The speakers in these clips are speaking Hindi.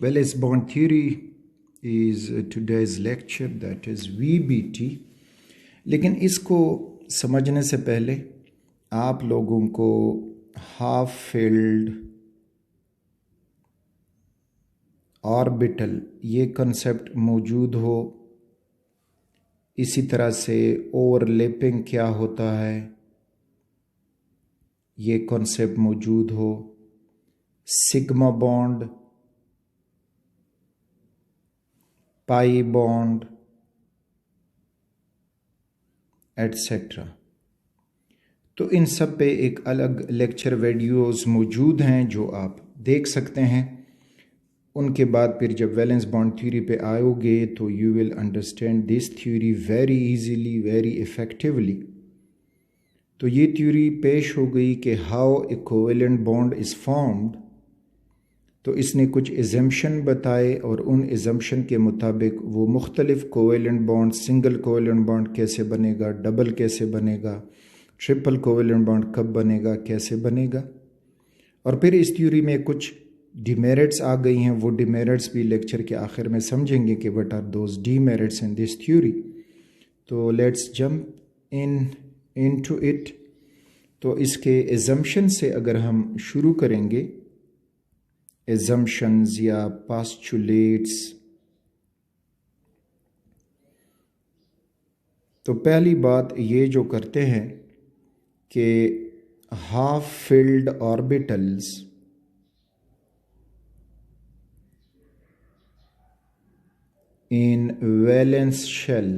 Valence bond theory is today's lecture, that is VBT. लेकिन इसको समझने से पहले आप लोगों को हाफ फिल्ड ऑर्बिटल ये कंसेप्ट मौजूद हो, इसी तरह से ओवरलैपिंग क्या होता है ये कॉन्सेप्ट मौजूद हो, sigma bond, pi bond etcetera. तो इन सब पे एक अलग लेक्चर वीडियोस मौजूद हैं जो आप देख सकते हैं। उनके बाद फिर जब वैलेंस बॉन्ड थ्योरी पे आओगे तो you will understand this theory very easily, very effectively. तो ये थ्योरी पेश हो गई कि how a covalent bond is formed. तो इसने कुछ एजम्पशन बताए और उन एजम्पशन के मुताबिक वो मुख्तलिफ covalent bond, single covalent bond कैसे बनेगा, डबल कैसे बनेगा, ट्रिपल कोवेलेंट बॉन्ड कब बनेगा, कैसे बनेगा। और फिर इस थ्योरी में कुछ डिमेरिट्स आ गई हैं, वो डिमेरिट्स भी लेक्चर के आखिर में समझेंगे कि what are those demerits in this theory. तो लेट्स जंप इनटू इट। तो इसके एजम्पशन से अगर हम शुरू करेंगे, एजम्पशंस या पोस्टुलेट्स, तो पहली बात ये जो करते हैं कि half filled orbitals in valence shell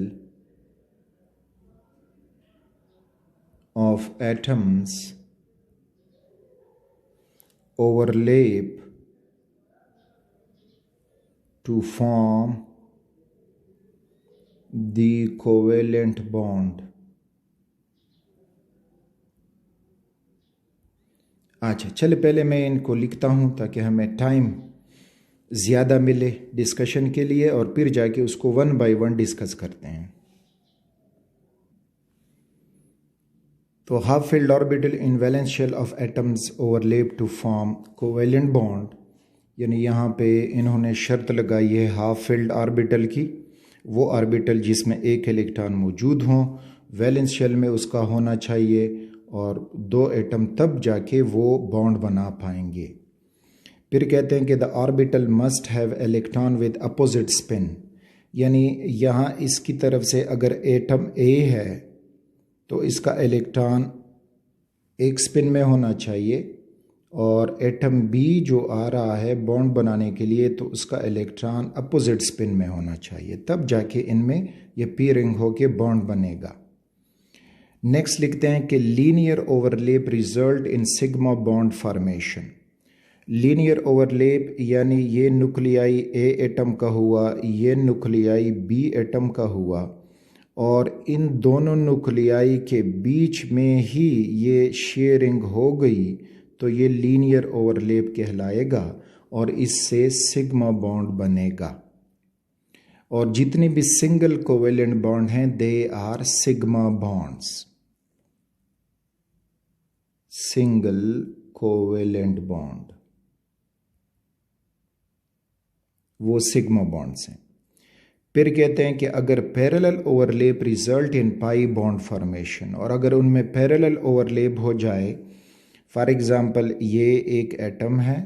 of atoms overlap to form the covalent bond। अच्छा, चले पहले मैं इनको लिखता हूँ ताकि हमें टाइम ज़्यादा मिले डिस्कशन के लिए, और फिर जाके उसको वन बाय वन डिस्कस करते हैं। तो half filled orbital in valence shell of atoms overlap to form covalent bond, यानी यहाँ पे इन्होंने शर्त लगाई है हाफ फिल्ड ऑर्बिटल की, वो ऑर्बिटल जिसमें एक इलेक्ट्रॉन मौजूद हों, वैलेंस शेल में उसका होना चाहिए, और दो एटम तब जाके वो बॉन्ड बना पाएंगे। फिर कहते हैं कि the orbital must have electron with opposite spin, यानी यहाँ इसकी तरफ से अगर एटम ए है तो इसका इलेक्ट्रॉन एक स्पिन में होना चाहिए, और एटम बी जो आ रहा है बॉन्ड बनाने के लिए तो उसका इलेक्ट्रॉन अपोजिट स्पिन में होना चाहिए, तब जाके इनमें ये पीरिंग होके बॉन्ड बनेगा। नेक्स्ट लिखते हैं कि linear overlap result in sigma bond formation. Linear overlap यानी ये न्यूक्लियाई ए एटम का हुआ, ये न्यूक्लियाई बी एटम का हुआ, और इन दोनों न्यूक्लियाई के बीच में ही ये शेयरिंग हो गई, तो ये लीनियर ओवरलैप कहलाएगा और इससे सिग्मा बॉन्ड बनेगा। और जितने भी सिंगल कोवेलेंट बॉन्ड हैं they are sigma bonds, single covalent bond वो सिग्मा बॉन्ड्स हैं। फिर कहते हैं कि अगर parallel overlap result in pi bond formation, और अगर उनमें पैरेलल ओवरलैप हो जाए, फॉर एग्जांपल ये एक एटम है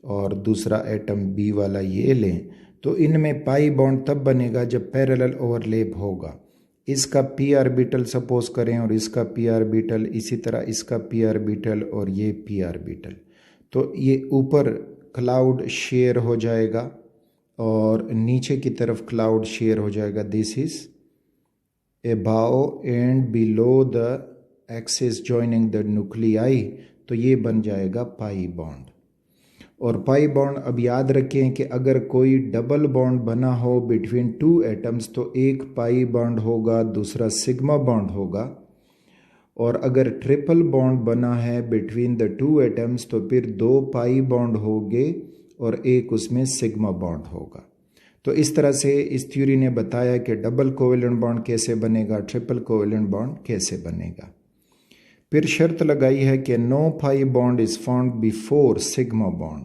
और दूसरा एटम बी वाला ये लें, तो इनमें पाई बॉन्ड तब बनेगा जब पैरेलल ओवरलैप होगा। इसका पी ऑर्बिटल सपोज करें और इसका पी ऑर्बिटल, इसी तरह इसका पी ऑर्बिटल और ये पी ऑर्बिटल, तो ये ऊपर क्लाउड शेयर हो जाएगा और नीचे की तरफ क्लाउड शेयर हो जाएगा। This is above and below the axis joining the nuclei, तो ये बन जाएगा पाई बॉन्ड। और पाई बॉन्ड अब याद रखें कि अगर कोई डबल बॉन्ड बना हो बिटवीन टू एटम्स तो एक पाई बॉन्ड होगा, दूसरा सिग्मा बॉन्ड होगा, और अगर ट्रिपल बॉन्ड बना है बिटवीन द टू एटम्स तो फिर दो पाई बॉन्ड होंगे और एक उसमें सिग्मा बॉन्ड होगा। तो इस तरह से इस थ्योरी ने बताया कि डबल कोवेलेंट बॉन्ड कैसे बनेगा, ट्रिपल कोवेलेंट बॉन्ड कैसे बनेगा। फिर शर्त लगाई है कि no pi bond is found before sigma bond,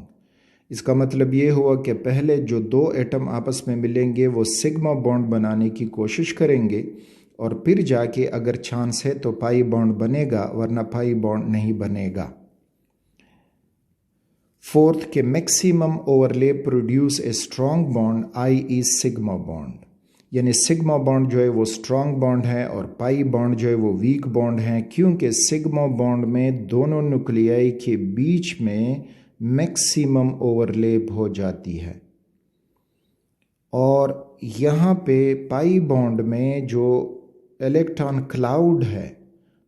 इसका मतलब ये हुआ कि पहले जो दो एटम आपस में मिलेंगे वो सिग्मा बॉन्ड बनाने की कोशिश करेंगे और फिर जाके अगर चांस है तो पाई बॉन्ड बनेगा, वरना पाई बॉन्ड नहीं बनेगा। फोर्थ के maximum overlap produce a strong bond I is sigma bond, यानी सिग्मा बॉन्ड जो है वो स्ट्रॉन्ग बॉन्ड है और पाई बॉन्ड जो है वो वीक बॉन्ड है, क्योंकि सिग्मा बॉन्ड में दोनों न्यूक्लियाई के बीच में मैक्सिमम ओवरलैप हो जाती है। और यहाँ पे पाई बॉन्ड में जो इलेक्ट्रॉन क्लाउड है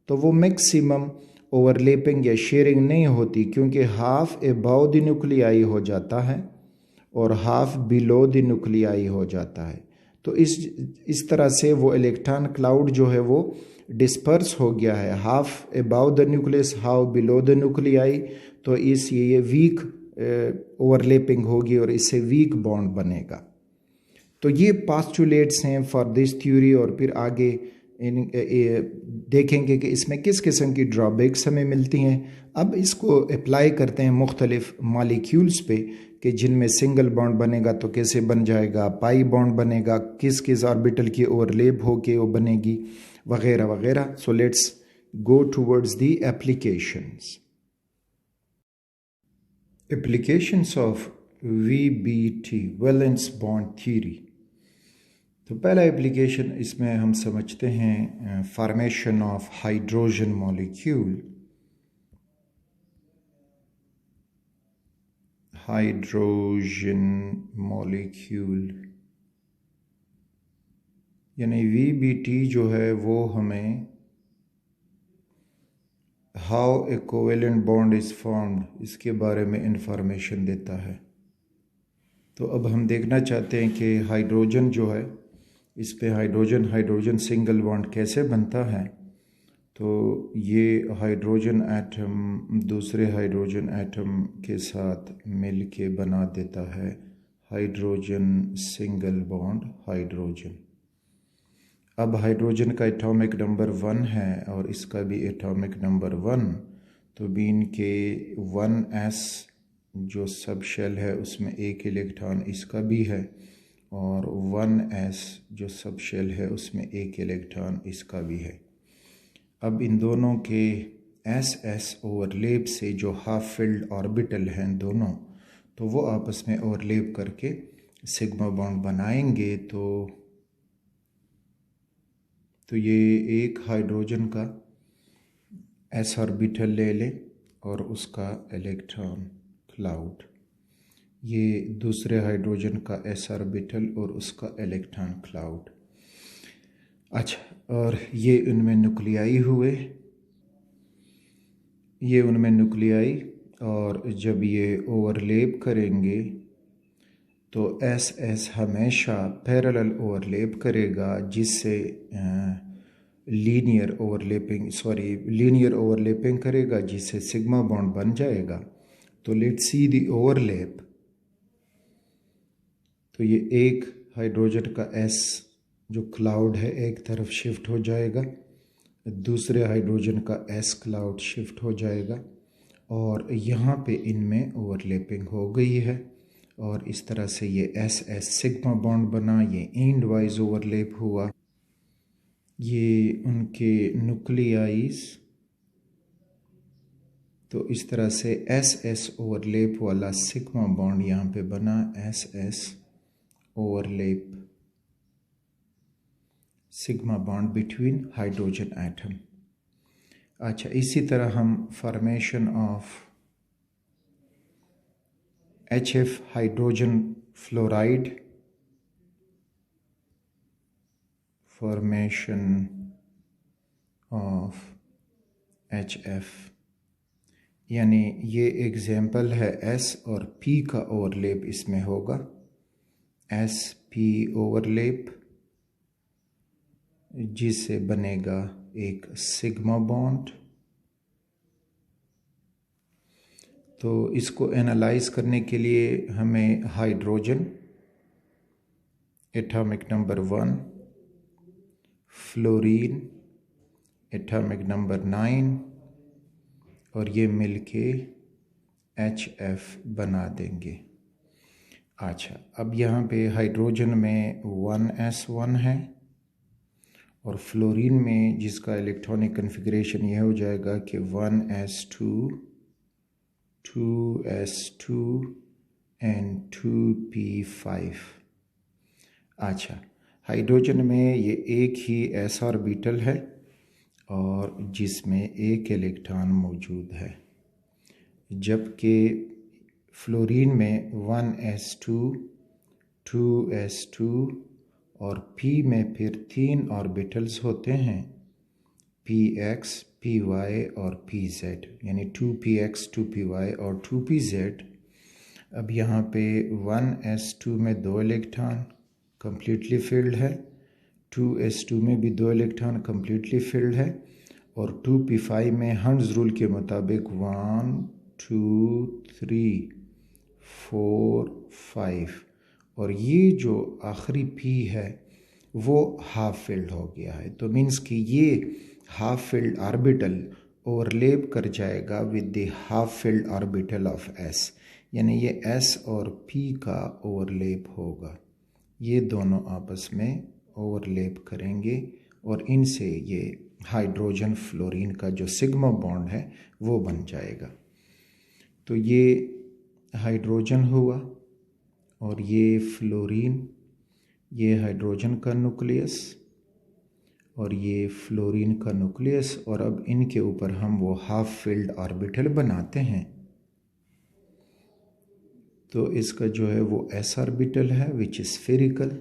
तो वो मैक्सिमम ओवरलैपिंग या शेयरिंग नहीं होती, क्योंकि हाफ अबव द न्यूक्लियाई हो जाता है और हाफ बिलो द न्यूक्लियाई हो जाता है। तो इस तरह से वो इलेक्ट्रॉन क्लाउड जो है वो डिस्पर्स हो गया है, half above the nucleus half below the nuclei. तो ये वीक ओवरलैपिंग होगी और इससे वीक बॉन्ड बनेगा। तो ये पास्टुलेट्स हैं फॉर दिस थ्योरी, और फिर आगे देखेंगे कि इसमें किस किस्म की ड्रॉबैक्स हमें मिलती हैं। अब इसको अप्लाई करते हैं मुख्तलिफ मॉलिक्यूल्स पे कि जिनमें सिंगल बॉन्ड बनेगा तो कैसे बन जाएगा, पाई बॉन्ड बनेगा, किस किस ऑर्बिटल की ओवरलैप होके वो बनेगी, वगैरह वगैरह। So let's go towards the applications. Applications of VBT, valence bond theory. तो पहला एप्लीकेशन इसमें हम समझते हैं formation of hydrogen molecule. Hydrogen molecule यानी VBT जो है वो हमें how a covalent bond is formed इसके बारे में इंफॉर्मेशन देता है। तो अब हम देखना चाहते हैं कि हाइड्रोजन जो है इस पे हाइड्रोजन सिंगल बॉन्ड कैसे बनता है। तो ये हाइड्रोजन एटम दूसरे हाइड्रोजन एटम के साथ मिल के बना देता है हाइड्रोजन सिंगल बॉन्ड हाइड्रोजन। अब हाइड्रोजन का एटॉमिक नंबर 1 है और इसका भी एटॉमिक नंबर 1, तो बीन के 1s जो सब शेल है उसमें एक इलेक्ट्रॉन इसका भी है और 1s जो सब शेल है उसमें एक इलेक्ट्रॉन इसका भी है। अब इन दोनों के SS ओवरलैप से जो हाफ फिल्ड ऑर्बिटल हैं दोनों, तो वो आपस में ओवरलैप करके सिग्मा बॉन्ड बनाएंगे। तो ये एक हाइड्रोजन का S ऑर्बिटल ले लें और उसका इलेक्ट्रॉन क्लाउड, ये दूसरे हाइड्रोजन का S ऑर्बिटल और उसका इलेक्ट्रॉन क्लाउड। अच्छा, और ये उनमें न्यूक्लियाई हुए, ये उनमें न्यूक्लियाई, और जब ये ओवरलैप करेंगे तो SS हमेशा पैरेलल ओवरलैप करेगा, जिससे लीनियर ओवरलैपिंग करेगा, जिससे सिग्मा बॉन्ड बन जाएगा। तो लेट्स सी द ओवरलैप। तो ये एक हाइड्रोजन का S जो क्लाउड है एक तरफ शिफ्ट हो जाएगा, दूसरे हाइड्रोजन का S क्लाउड शिफ्ट हो जाएगा और यहाँ पे इनमें ओवरलैपिंग हो गई है और इस तरह से ये SS सिग्मा बॉन्ड बना, ये एंड वाइज ओवरलैप हुआ। ये उनके न्यूक्लियाइज, तो इस तरह से SS ओवरलैप वाला सिग्मा बॉन्ड यहाँ पे बना, SS overlap sigma bond between hydrogen atom. अच्छा, इसी तरह हम formation of HF hydrogen fluoride, formation of HF, यानी ये एग्जाम्पल है S और P का ओवरलैप इसमें होगा, SP ओवरलैप, जिससे बनेगा एक सिग्मा बॉन्ड। तो इसको एनालाइज करने के लिए हमें hydrogen atomic number 1, fluorine atomic number 9 और ये मिलके HF बना देंगे। अच्छा, अब यहाँ पे हाइड्रोजन में 1s1 है और फ्लोरीन में जिसका इलेक्ट्रॉनिक कन्फिग्रेशन यह हो जाएगा कि 1s2 2s2 एंड 2p5। अच्छा, हाइड्रोजन में ये एक ही s ऑर्बिटल है और जिसमें एक इलेक्ट्रॉन मौजूद है, जबकि फ्लोरीन में 1s2 2s2 और p में फिर 3 ऑर्बिटल्स होते हैं, px py और pz, यानी 2px 2py और 2pz। अब यहाँ पे 1s2 में 2 इलेक्ट्रॉन कम्प्लीटली फिल्ड है, 2s2 में भी 2 इलेक्ट्रॉन कम्प्लीटली फिल्ड है और 2p5 में हंड्स रूल के मुताबिक 1 2 3 4 5 और ये जो आखिरी p है वो हाफ फिल्ड हो गया है। तो मीन्स कि ये हाफ फिल्ड ऑर्बिटल ओवरलैप कर जाएगा with the half filled orbital of s, यानी ये s और p का ओवरलैप होगा, ये दोनों आपस में ओवरलैप करेंगे और इनसे ये हाइड्रोजन फ्लोरीन का जो सिग्मा बॉन्ड है वो बन जाएगा। तो ये हाइड्रोजन हुआ और ये फ्लोरीन, ये हाइड्रोजन का न्यूक्लियस और ये फ्लोरीन का न्यूक्लियस, और अब इनके ऊपर हम वो हाफ फिल्ड ऑर्बिटल बनाते हैं। तो इसका जो है वो s ऑर्बिटल है विच इज़ स्फेरिकल,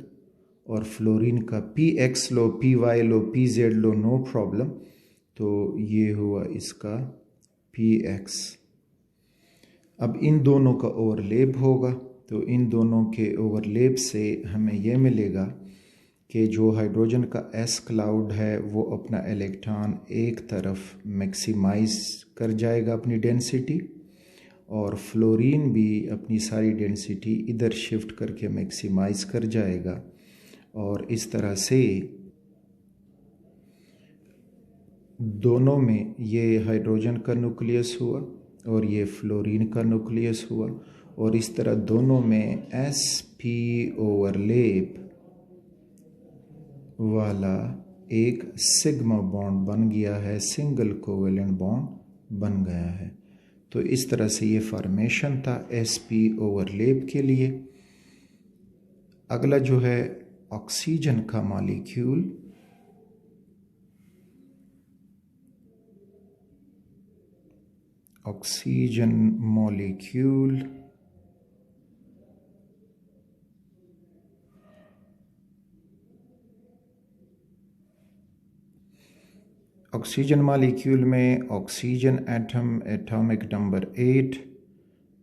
और फ्लोरीन का px लो, py लो, pz लो, नो प्रॉब्लम। तो ये हुआ इसका px। अब इन दोनों का ओवरलैप होगा, तो इन दोनों के ओवरलैप से हमें यह मिलेगा कि जो हाइड्रोजन का s क्लाउड है वो अपना इलेक्ट्रॉन एक तरफ मैक्सिमाइज कर जाएगा अपनी डेंसिटी, और फ्लोरीन भी अपनी सारी डेंसिटी इधर शिफ्ट करके मैक्सिमाइज कर जाएगा, और इस तरह से दोनों में ये हाइड्रोजन का न्यूक्लियस हुआ और ये फ्लोरीन का न्यूक्लियस हुआ, और इस तरह दोनों में sp ओवरलैप वाला एक सिग्मा बॉन्ड बन गया है, सिंगल कोवेलेंट बॉन्ड बन गया है। तो इस तरह से ये फॉर्मेशन था sp ओवरलैप के लिए। अगला जो है ऑक्सीजन का molecule, oxygen molecule oxygen molecule में oxygen atom atomic number 8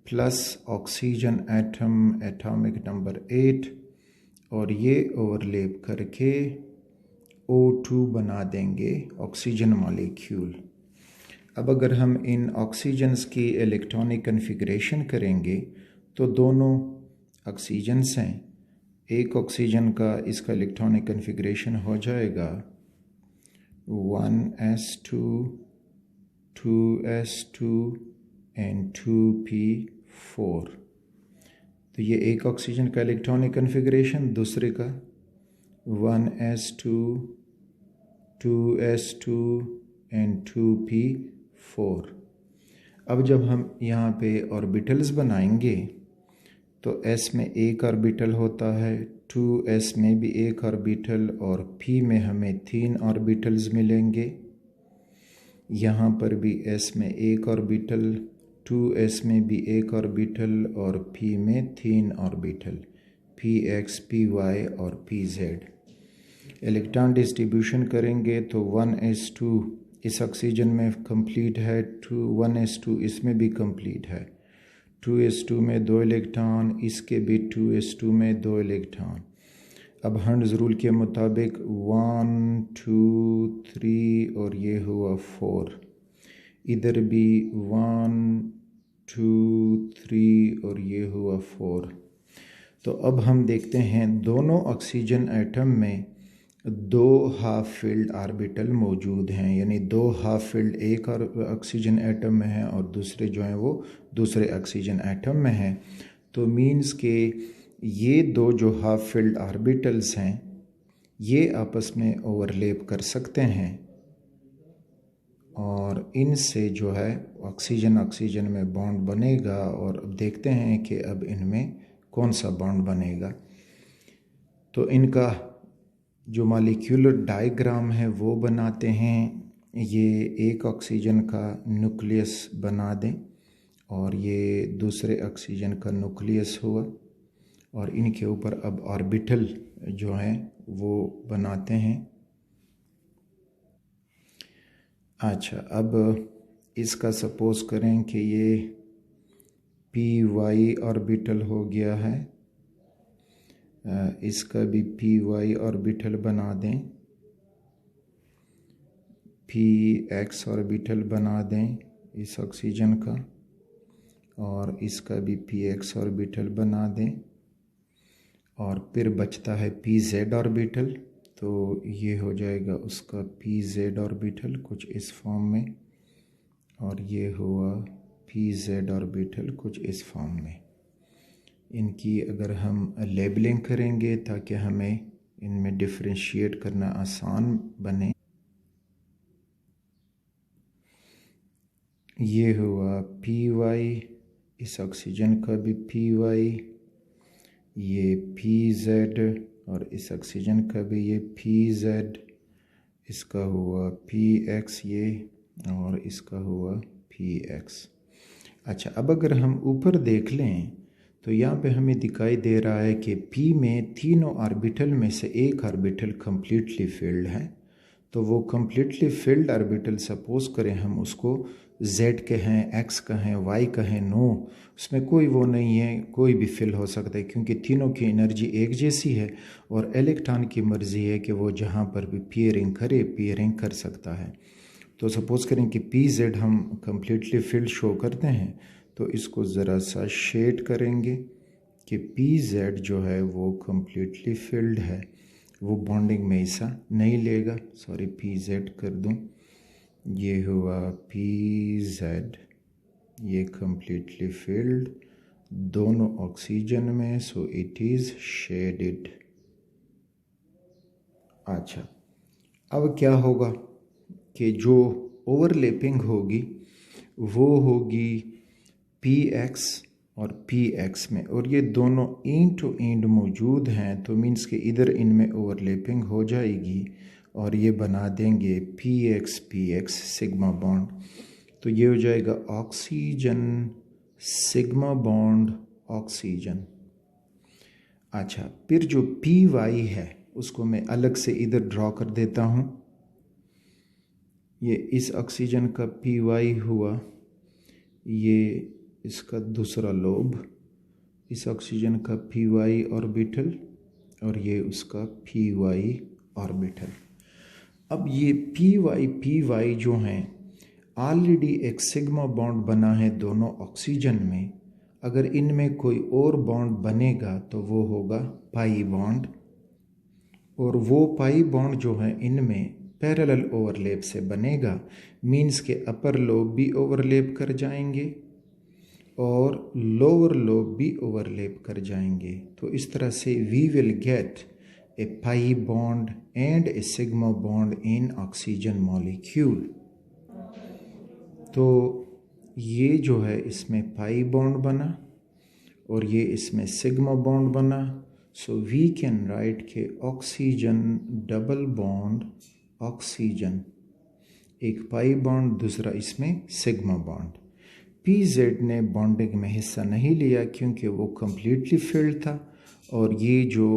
plus oxygen atom atomic number 8, और ये ओवरलैप करके O2 बना देंगे ऑक्सीजन मॉलिक्यूल। अब अगर हम इन ऑक्सीजन्स की इलेक्ट्रॉनिक कन्फिग्रेशन करेंगे तो दोनों ऑक्सीजन्स हैं, एक ऑक्सीजन का इसका इलेक्ट्रॉनिक कन्फिग्रेशन हो जाएगा 1s2 2s2 एंड 2p4। तो ये एक ऑक्सीजन का इलेक्ट्रॉनिक कन्फिग्रेशन, दूसरे का 1s2 2s2 एंड 2p4। अब जब हम यहाँ पे ऑर्बिटल्स बनाएंगे तो s में एक ऑर्बिटल होता है, 2s में भी एक ऑर्बिटल, और p में हमें 3 ऑर्बिटल्स मिलेंगे। यहाँ पर भी s में एक ऑर्बिटल, 2s में भी एक ऑर्बिटल और p में 3 ऑर्बिटल, px py और pz। इलेक्ट्रॉन डिस्ट्रीब्यूशन करेंगे तो 1s2 इस ऑक्सीजन में कंप्लीट है, 1s2 इसमें भी कंप्लीट है, 2s2 में 2 इलेक्ट्रॉन, इसके भी 2s2 में 2 इलेक्ट्रॉन। अब हंड्स रूल के मुताबिक 1 2 3 और ये हुआ 4, इधर भी 1 2 3 और ये हुआ 4। तो अब हम देखते हैं दोनों ऑक्सीजन एटम में 2 हाफ फिल्ड ऑर्बिटल मौजूद हैं, यानी 2 हाफ फिल्ड एक और ऑक्सीजन एटम में है और दूसरे जो हैं वो दूसरे ऑक्सीजन एटम में हैं। तो मीन्स के ये दो जो हाफ फिल्ड ऑर्बिटल्स हैं ये आपस में ओवरलैप कर सकते हैं और इनसे जो है ऑक्सीजन में बॉन्ड बनेगा। और अब देखते हैं कि अब इनमें कौन सा बॉन्ड बनेगा। तो इनका जो मॉलिक्यूलर डायग्राम है वो बनाते हैं। ये एक ऑक्सीजन का न्यूक्लियस बना दें और ये दूसरे ऑक्सीजन का न्यूक्लियस हुआ और इनके ऊपर अब ऑर्बिटल जो हैं वो बनाते हैं। अच्छा, अब इसका सपोज करें कि ये पी वाई ऑर्बिटल हो गया है, इसका भी पी वाई ऑर्बिटल बना दें, पी एक्स ऑर्बिटल बना दें इस ऑक्सीजन का और इसका भी पी एक्स ऑर्बिटल बना दें और फिर बचता है पी जेड ऑर्बिटल। तो ये हो जाएगा उसका पी जेड ऑर्बिटल कुछ इस फॉर्म में और ये हुआ पी जेड ऑर्बिटल कुछ इस फॉर्म में। इनकी अगर हम लेबलिंग करेंगे ताकि हमें इनमें डिफरेंशिएट करना आसान बने। ये हुआ पी वाई, इस ऑक्सीजन का भी पी वाई, ये पी जेड और इस ऑक्सीजन का भी ये पी जेड, इसका हुआ पी एक्स ये और इसका हुआ पी एक्स। अच्छा, अब अगर हम ऊपर देख लें तो यहाँ पे हमें दिखाई दे रहा है कि P में तीनों ऑर्बिटल में से एक ऑर्बिटल कम्प्लीटली फिल्ड है। तो वो कम्प्लीटली फिल्ड ऑर्बिटल सपोज करें हम उसको Z कहें, X कहें, Y कहें, नो, उसमें कोई वो नहीं है, कोई भी फिल हो सकता है क्योंकि तीनों की एनर्जी एक जैसी है और इलेक्ट्रॉन की मर्ज़ी है कि वो जहाँ पर भी पेयरिंग करे पेयरिंग कर सकता है। तो सपोज़ करें कि पी जेड हम कम्प्लीटली फिल्ड शो करते हैं तो इसको ज़रा सा शेड करेंगे कि पी जेड जो है वो कम्प्लीटली फिल्ड है, वो बॉन्डिंग में हिस्सा नहीं लेगा। सॉरी, पी जेड कर दूं, ये हुआ पी जेड, ये कम्प्लीटली फिल्ड दोनों ऑक्सीजन में, सो इट इज़ शेडेड। अच्छा, अब क्या होगा कि जो ओवरलैपिंग होगी वो होगी पी एक्स और पी एक्स में, और ये दोनों एंड टू एंड मौजूद हैं तो मीन्स कि इधर इनमें ओवरलैपिंग हो जाएगी और ये बना देंगे पी एक्स सिग्मा बॉन्ड। तो ये हो जाएगा ऑक्सीजन सिग्मा बॉन्ड ऑक्सीजन। अच्छा, फिर जो पी वाई है उसको मैं अलग से इधर ड्रॉ कर देता हूँ। ये इस ऑक्सीजन का पी वाई हुआ, ये इसका दूसरा लोब, इस ऑक्सीजन का पी वाई ऑर्बिटल और ये उसका पी वाई ऑर्बिटल। अब ये पी वाई जो हैं ऑलरेडी एक सिग्मा बॉन्ड बना है दोनों ऑक्सीजन में। अगर इनमें कोई और बॉन्ड बनेगा तो वो होगा पाई बॉन्ड, और वो पाई बॉन्ड जो है इनमें पैरेलल ओवरलैप से बनेगा, मीन्स के अपर लोब भी ओवरलैप कर जाएंगे और लोअर लोब भी ओवरलैप कर जाएंगे। तो इस तरह से we will get a pi bond and a sigma bond in oxygen molecule. तो ये जो है इसमें पाई बॉन्ड बना और ये इसमें सिग्मा बॉन्ड बना। सो वी कैन राइट के ऑक्सीजन डबल बॉन्ड ऑक्सीजन, एक पाई बॉन्ड दूसरा इसमें सिग्मा बॉन्ड। पी जेड ने बॉन्डिंग में हिस्सा नहीं लिया क्योंकि वो कम्प्लीटली फिल्ड था, और ये जो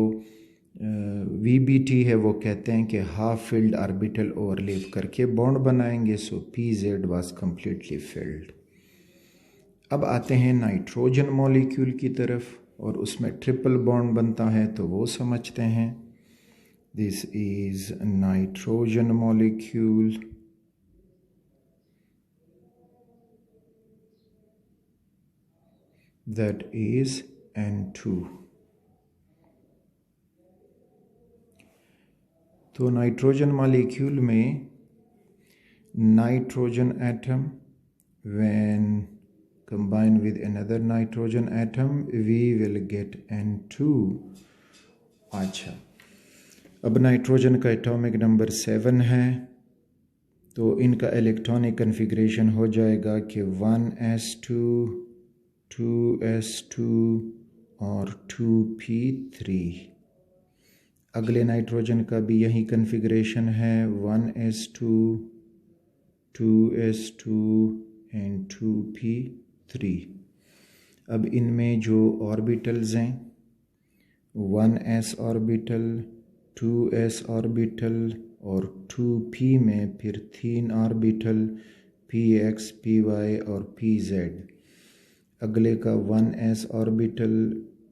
वी बी टी है वो कहते हैं कि हाफ फिल्ड ऑर्बिटल ओवरलैप करके बॉन्ड बनाएंगे। So P Z was completely filled. अब आते हैं नाइट्रोजन मॉलिक्यूल की तरफ और उसमें ट्रिपल बॉन्ड बनता है तो वो समझते हैं। This is nitrogen molecule, that is N2। तो नाइट्रोजन मॉलिक्यूल में nitrogen atom when combine with another nitrogen atom, we will get N2. अच्छा, अब नाइट्रोजन का एटॉमिक नंबर 7 है, तो इनका इलेक्ट्रॉनिक कन्फिग्रेशन हो जाएगा कि 1s2 2s2 और 2p3। अगले नाइट्रोजन का भी यही कन्फिग्रेशन है, 1s2 2s2 एंड 2p3। अब इनमें जो ऑर्बिटल्स हैं, 1s ऑर्बिटल, 2s ऑर्बिटल और 2p में फिर 3 ऑर्बिटल px, py और pz। अगले का 1s ऑर्बिटल,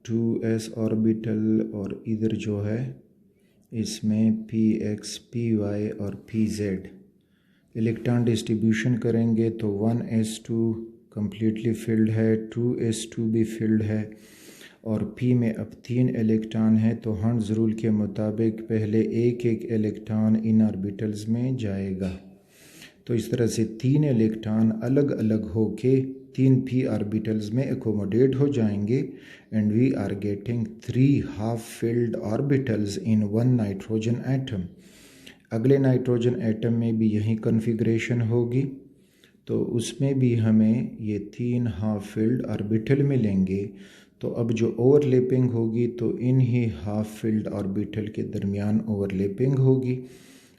2s ऑर्बिटल और इधर जो है इसमें px, py और pz। इलेक्ट्रॉन डिस्ट्रीब्यूशन करेंगे तो 1s2 कम्प्लीटली फिल्ड है, 2s2 भी फिल्ड है और p में अब 3 इलेक्ट्रॉन है, तो हर्ट्ज़ रूल के मुताबिक पहले एक एक इलेक्ट्रॉन इन ऑर्बिटल्स में जाएगा। तो इस तरह से 3 इलेक्ट्रॉन अलग अलग होके 3 p ऑर्बिटल्स में एकोमोडेट हो जाएंगे and we are getting 3 half filled orbitals in 1 nitrogen atom. अगले नाइट्रोजन एटम में भी यही कन्फिग्रेशन होगी, तो उसमें भी हमें ये 3 हाफ फिल्ड ऑर्बिटल मिलेंगे। तो अब जो ओवरलैपिंग होगी तो इन ही हाफ फिल्ड ऑर्बिटल के दरमियान ओवरलैपिंग होगी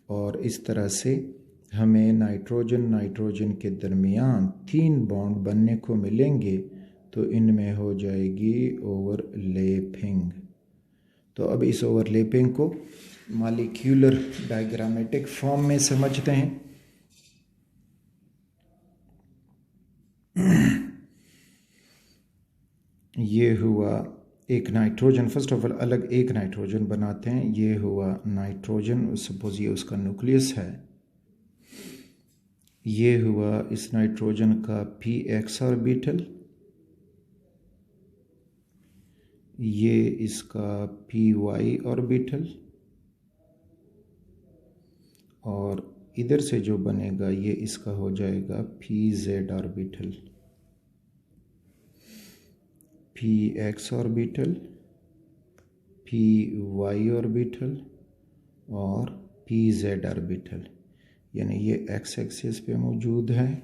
और इस तरह से हमें नाइट्रोजन के दरमियान 3 बॉन्ड बनने को मिलेंगे, तो इनमें हो जाएगी ओवरलैपिंग। तो अब इस ओवरलैपिंग को मॉलिक्यूलर डायग्रामेटिक फॉर्म में समझते हैं। ये हुआ एक नाइट्रोजन, फर्स्ट ऑफ ऑल अलग एक नाइट्रोजन बनाते हैं। ये हुआ नाइट्रोजन, सपोज ये उसका न्यूक्लियस है। ये हुआ इस नाइट्रोजन का px ऑर्बिटल, ये इसका py ऑर्बिटल और इधर से जो बनेगा ये इसका हो जाएगा pz orbital. px orbital, py orbital और pz ऑर्बिटल, यानी ये x एक्सिस पे मौजूद है,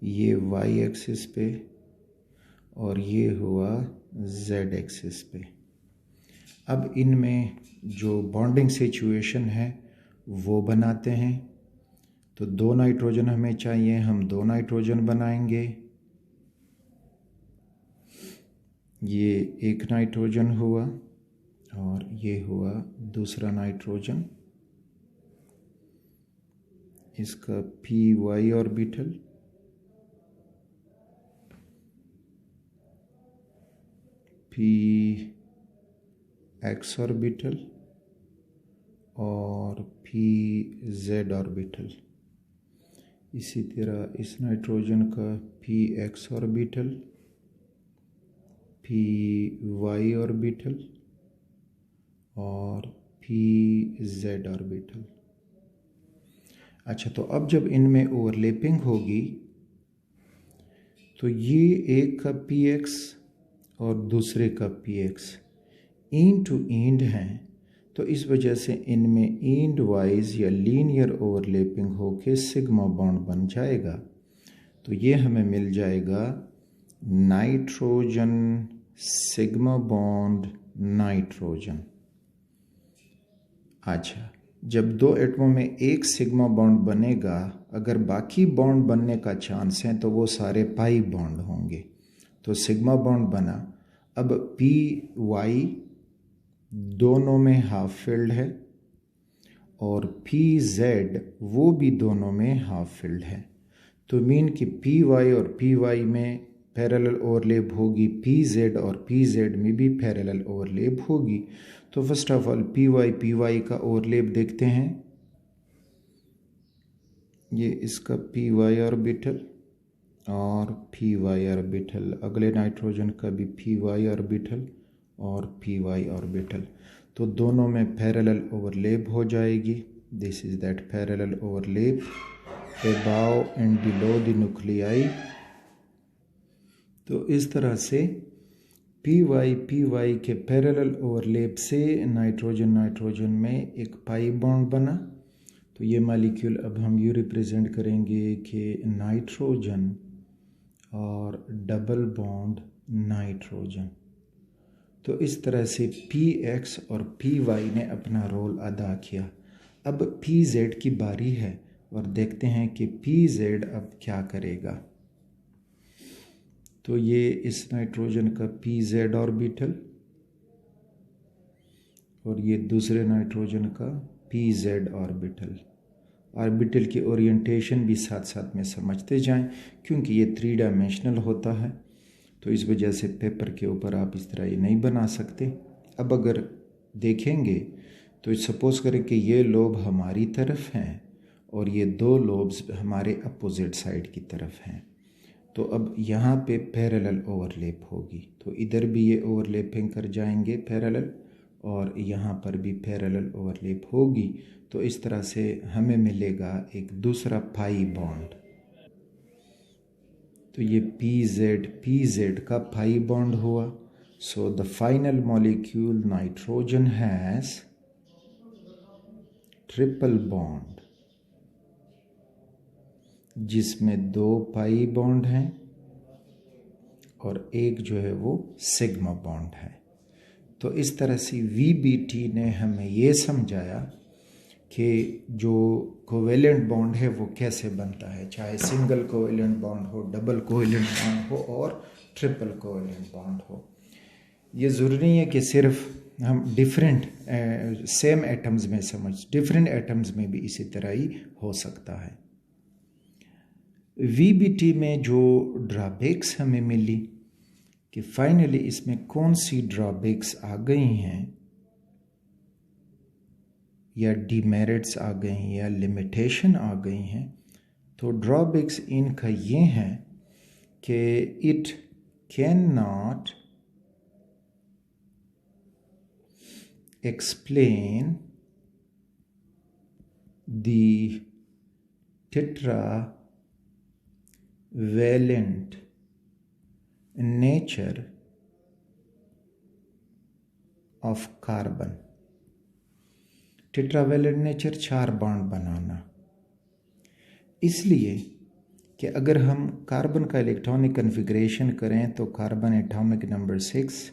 ये y एक्सिस पे और ये हुआ z एक्सिस पे। अब इनमें जो बॉन्डिंग सिचुएशन है वो बनाते हैं। तो 2 नाइट्रोजन हमें चाहिए, हम 2 नाइट्रोजन बनाएंगे। ये एक नाइट्रोजन हुआ और ये हुआ दूसरा नाइट्रोजन, इसका py ऑर्बिटल, px ऑर्बिटल और pz ऑर्बिटल। इसी तरह इस नाइट्रोजन का px ऑर्बिटल, py ऑर्बिटल और pz ऑर्बिटल। अच्छा, तो अब जब इनमें ओवरलैपिंग होगी तो ये एक का px और दूसरे का px एंड टू एंड हैं, तो इस वजह से इनमें एंड वाइज या लीनियर ओवरलैपिंग होके सिग्मा बॉन्ड बन जाएगा। तो ये हमें मिल जाएगा नाइट्रोजन सिग्मा बॉन्ड नाइट्रोजन। अच्छा, जब 2 एटमों में एक सिग्मा बॉन्ड बनेगा, अगर बाकी बॉन्ड बनने का चांस है तो वो सारे पाई बॉन्ड होंगे। तो सिग्मा बॉन्ड बना। अब पी वाई दोनों में हाफ फिल्ड है और पी जेड वो भी दोनों में हाफ फिल्ड है। तो मीन कि पी वाई और पी वाई में पैरेलल ओवरलैप होगी, पी जेड और पी जेड में भी पैरेलल ओवरलैप होगी। तो first of all P Y का ओवरलैप देखते हैं। ये इसका पी वाई ऑर्बिटल और पी वाई ऑर्बिटल, अगले नाइट्रोजन का भी पी वाई ऑर्बिटल और पी वाई ऑर्बिटल। तो दोनों में पैरेलल ओवरलैप हो जाएगी। This is that parallel overlap above and below the nuclei तो इस तरह से py के पैरेलल ओवरलैप से नाइट्रोजन में एक पाई बॉन्ड बना। तो ये मॉलिक्यूल अब हम यूँ रिप्रेजेंट करेंगे कि नाइट्रोजन और डबल बॉन्ड नाइट्रोजन। तो इस तरह से px और py ने अपना रोल अदा किया। अब pz की बारी है और देखते हैं कि pz अब क्या करेगा। तो ये इस नाइट्रोजन का pz ऑर्बिटल और ये दूसरे नाइट्रोजन का pz ऑर्बिटल की ओरिएंटेशन भी साथ साथ में समझते जाएं, क्योंकि ये 3 डायमेंशनल होता है। तो इस वजह से पेपर के ऊपर आप इस तरह ये नहीं बना सकते। अब अगर देखेंगे तो सपोज़ करें कि ये लोब हमारी तरफ हैं और ये 2 लोब्स हमारे अपोजिट साइड की तरफ हैं। तो अब यहाँ पे पैरेलल ओवरलैप होगी, तो इधर भी ये ओवरलैपिंग कर जाएंगे पैरेलल और यहाँ पर भी पैरेलल ओवरलैप होगी। तो इस तरह से हमें मिलेगा एक दूसरा पाई बॉन्ड। तो ये pz का पाई बॉन्ड हुआ। So the final molecule nitrogen has triple bond, जिसमें 2 पाई बॉन्ड हैं और एक जो है वो सिग्मा बॉन्ड है। तो इस तरह से VBT ने हमें ये समझाया कि जो कोवेलेंट बॉन्ड है वो कैसे बनता है, चाहे सिंगल कोवेलेंट बॉन्ड हो, डबल कोवेलेंट बॉन्ड हो और ट्रिपल कोवेलेंट बॉन्ड हो। ये ज़रूरी नहीं है कि सिर्फ हम डिफरेंट सेम एटम्स में डिफरेंट एटम्स में भी इसी तरह ही हो सकता है। VBT में जो ड्रॉबैक्स हमें मिली कि फाइनली इसमें कौन सी ड्रॉबैक्स आ गई हैं या डीमेरिट्स आ गई हैं या लिमिटेशन आ गई हैं। तो ड्रॉबैक्स इनका ये है कि it can not explain the tetravalent nature of carbon. Tetravalent nature 4 bond बनाना, इसलिए कि अगर हम कार्बन का इलेक्ट्रॉनिक कन्फिग्रेशन करें तो कार्बन एटॉमिक नंबर 6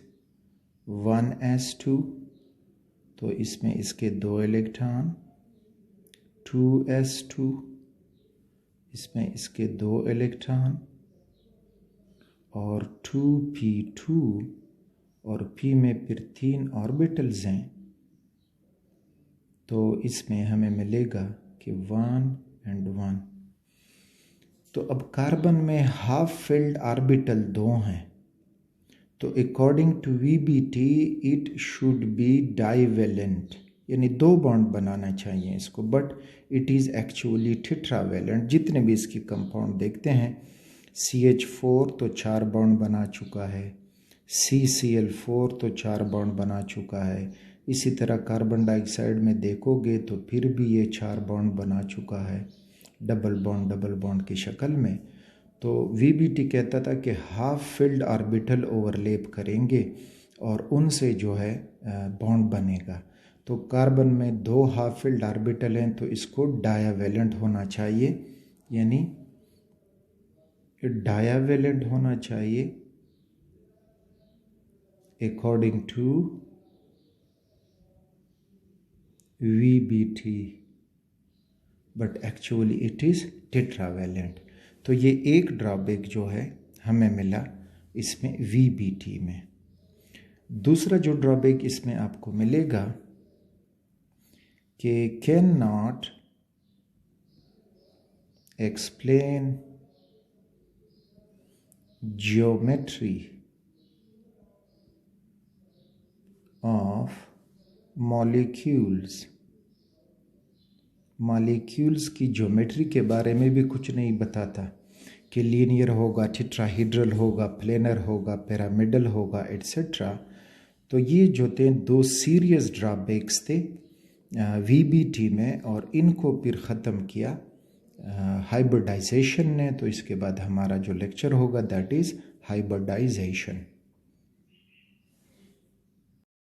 1s2, तो इसमें इसके 2 इलेक्ट्रॉन 2s2, इसमें इसके 2 इलेक्ट्रॉन और 2p2 और p में फिर 3 ऑर्बिटल्स हैं। तो इसमें हमें मिलेगा कि 1 and 1। तो अब कार्बन में हाफ फिल्ड ऑर्बिटल 2 हैं, तो according to VBT it should be divalent, यानी 2 बॉन्ड बनाना चाहिए इसको, but it is actually tetravalent. जितने भी इसकी कंपाउंड देखते हैं, CH4 तो 4 बॉन्ड बना चुका है, CCl4 तो 4 बॉन्ड बना चुका है। इसी तरह कार्बन डाइऑक्साइड में देखोगे तो फिर भी ये 4 बॉन्ड बना चुका है डबल बॉन्ड की शक्ल में। तो VBT कहता था कि हाफ फिल्ड ऑर्बिटल ओवरलैप करेंगे और उनसे जो है बॉन्ड बनेगा। तो कार्बन में 2 हाफ फिल्ड ऑर्बिटल हैं, तो इसको डायावेलेंट होना चाहिए, यानी डायावेलेंट होना चाहिए according to VBT, but actually it is tetravalent. तो ये एक ड्रॉबैक जो है हमें मिला इसमें VBT में। दूसरा जो ड्रॉबैक इसमें आपको मिलेगा कि can not explain geometry of molecules की ज्योमेट्री के बारे में भी कुछ नहीं बताता कि लीनियर होगा, टेट्राहेड्रल होगा, प्लेनर होगा, पिरामिडल होगा, एट्सेट्रा। तो ये जो थे 2 सीरियस ड्रॉबैक्स थे VBT में, और इनको फिर ख़त्म किया हाइब्रिडाइजेशन ने। तो इसके बाद हमारा जो लेक्चर होगा दैट इज़ हाइब्रिडाइजेशन।